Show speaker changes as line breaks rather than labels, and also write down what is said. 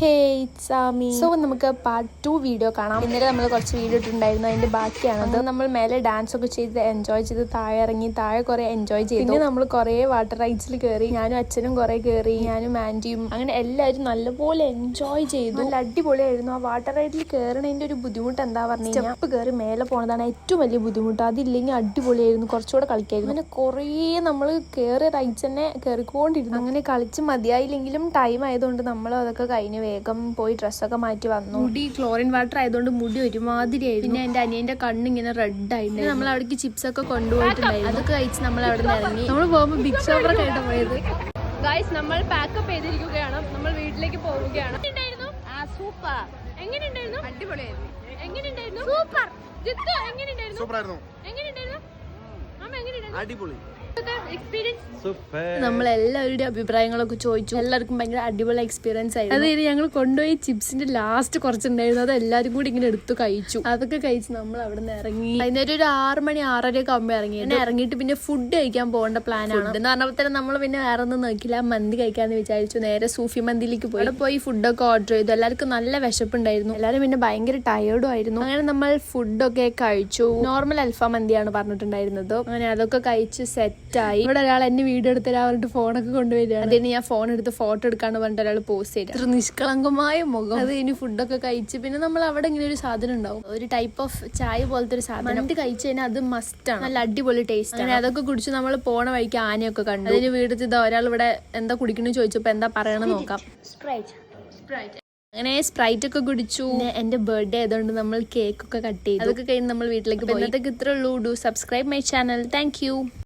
So നമുക്ക് part 2 video കാണാം. ഇന്നലെ നമ്മൾ കുറച്ച് വീഡിയോ ഇട്ടിട്ടുണ്ടായിരുന്നു, അതിന്റെ ബാക്കിയാണ്. അത് നമ്മൾ മേലെ ഡാൻസ് ഒക്കെ ചെയ്ത് എൻജോയ് ചെയ്ത് താഴെ ഇറങ്ങി, താഴെ കുറെ എൻജോയ് ചെയ്തു. പിന്നെ നമ്മൾ കുറെ വാട്ടർ റൈഡ്സിൽ കയറി, ഞാനും അച്ഛനും കുറെ കയറി, ഞാനും ആന്റിയും, അങ്ങനെ എല്ലാവരും നല്ലപോലെ എൻജോയ് ചെയ്തു. നല്ല അടിപൊളിയായിരുന്നു. ആ വാട്ടർ റൈഡിൽ കയറണതിന്റെ ഒരു ബുദ്ധിമുട്ട് എന്താ പറഞ്ഞു കഴിഞ്ഞാൽ സ്റ്റെപ്പ് കയറി മേലെ പോണതാണ് ഏറ്റവും വലിയ ബുദ്ധിമുട്ട്. അതില്ലെങ്കിൽ അടിപൊളിയായിരുന്നു, കുറച്ചുകൂടെ കളിക്കായിരുന്നു. അങ്ങനെ കുറേ നമ്മൾ കയറിയ റൈഡ്സ് തന്നെ കയറിക്കൊണ്ടിരുന്നു. അങ്ങനെ കളിച്ച് മതിയായില്ലെങ്കിലും ടൈം ആയതുകൊണ്ട് നമ്മൾ അതൊക്കെ കഴിഞ്ഞ് വേഗം പോയി ഡ്രസ്സൊക്കെ മാറ്റി വന്നു. മുടി ക്ലോറിൻ വാട്ടർ ആയതുകൊണ്ട് മുടി ഒരുമാതിരി ആയിരുന്നു. പിന്നെ എന്റെ അനിയന്റെ കണ്ണിങ്ങനെ റെഡ് ആയിട്ട് നമ്മൾ അവിടേക്ക് ചിപ്സ് ഒക്കെ കൊണ്ടുപോയിട്ടുണ്ടായിരുന്നു. അതൊക്കെ കഴിച്ച് നമ്മൾ അവിടെ നിന്ന് ഇറങ്ങി. നമ്മൾ പോകുമ്പോൾ ബിഗ് ഷോപ്പറൊക്കെ ആയിട്ട് പോയത്. ഗൈസ്, നമ്മൾ പാക്കപ്പ് ചെയ്തിരിക്കുകയാണ്, നമ്മൾ വീട്ടിലേക്ക് പോവുകയാണ്.
സൂപ്പർ.
എങ്ങനെയുണ്ടായിരുന്നു?
അടിപൊളിയായിരുന്നു.
എങ്ങനെയുണ്ടായിരുന്നു?
സൂപ്പർ.
ജിത്തു എങ്ങനെയുണ്ടായിരുന്നു?
സൂപ്പറായിരുന്നു.
എങ്ങനെയുണ്ടായിരുന്നു? അമ്മ എങ്ങനെയുണ്ടായിരുന്നു?
അടിപൊളി.
Experience
super.
നമ്മളെല്ലാവരുടെ അഭിപ്രായങ്ങളൊക്കെ ചോദിച്ചു. എല്ലാവർക്കും ഭയങ്കര അടിപൊളി എക്സ്പീരിയൻസ് ആയിരുന്നു. അത് ഞങ്ങൾ കൊണ്ടുപോയി ചിപ്സിന്റെ ലാസ്റ്റ് കുറച്ചുണ്ടായിരുന്നു, അത് എല്ലാവരും കൂടി ഇങ്ങനെ എടുത്തു കഴിച്ചു. അതൊക്കെ കഴിച്ച് നമ്മൾ അവിടെ നിന്ന് ഇറങ്ങി. വൈകുന്നേരം ഒരു 6 മണി 6:30 ഒക്കെ ആകുമ്പോൾ ഇറങ്ങിയിട്ട് പിന്നെ ഫുഡ് കഴിക്കാൻ പോകേണ്ട പ്ലാനാണ്. എന്ന് പറഞ്ഞപ്പോൾ തന്നെ നമ്മൾ പിന്നെ വേറെ ഒന്നും നോക്കില്ല, മന്തി കഴിക്കാന്ന് വിചാരിച്ചു. നേരെ സൂഫി മന്തിയിലേക്ക് പോയി. അവിടെ പോയി ഫുഡൊക്കെ ഓർഡർ ചെയ്തു. എല്ലാവർക്കും നല്ല വിശപ്പുണ്ടായിരുന്നു, എല്ലാവരും പിന്നെ ഭയങ്കര ടയേർഡും ആയിരുന്നു. അങ്ങനെ നമ്മൾ ഫുഡൊക്കെ കഴിച്ചു. നോർമൽ അൽഫാം മന്തിയാണ് പറഞ്ഞിട്ടുണ്ടായിരുന്നത്. അങ്ങനെ അതൊക്കെ കഴിച്ച് സെറ്റായി. ഇവിടെ ഒരാൾ എന്നെ വീഡിയോ എടുത്ത് പറഞ്ഞിട്ട് ഫോണൊക്കെ കൊണ്ടുവരികയാണ്. അതിന് ഞാൻ ഫോൺ എടുത്ത് ഫോട്ടോ എടുക്കാന്ന് പറഞ്ഞിട്ട് ഒരാൾ പോസ്റ്റ് ചെയ്തു. ഇത്ര നിഷ്കളങ്കമായ മുഖം. അത് ഇനി ഫുഡൊക്കെ കഴിച്ച് പിന്നെ നമ്മൾ അവിടെ ഇങ്ങനെ ഒരു സാധനം ഉണ്ടാവും, ഒരു ടൈപ്പ് ഓഫ് ചായ പോലത്തെ ഒരു സാധനം. മന്തി കഴിച്ചു കഴിഞ്ഞാൽ അത് മസ്റ്റാണ്, നല്ല അടിപൊളി ടേസ്റ്റ്. അങ്ങനെ അതൊക്കെ കുടിച്ച് നമ്മൾ പോണ വഴിക്ക് ആനയൊക്കെ കണ്ടു. അതിന് വീട്ടിൽ ഇതാ ഒരാൾ ഇവിടെ എന്താ കുടിക്കണെന്ന് ചോദിച്ചപ്പോ എന്താ പറയണെന്ന് നോക്കാം. അങ്ങനെ സ്പ്രൈറ്റ് ഒക്കെ കുടിച്ചു. എന്റെ ബർത്ത്ഡേ ആയതുകൊണ്ട് നമ്മൾ കേക്ക് ഒക്കെ കട്ട് ചെയ്തു. അതൊക്കെ കഴിഞ്ഞ് നമ്മൾ വീട്ടിലേക്ക് പോയി. ഇന്നത്തേക്ക് ഇത്രേ ഉള്ളൂ. Do subscribe my channel. Thank you.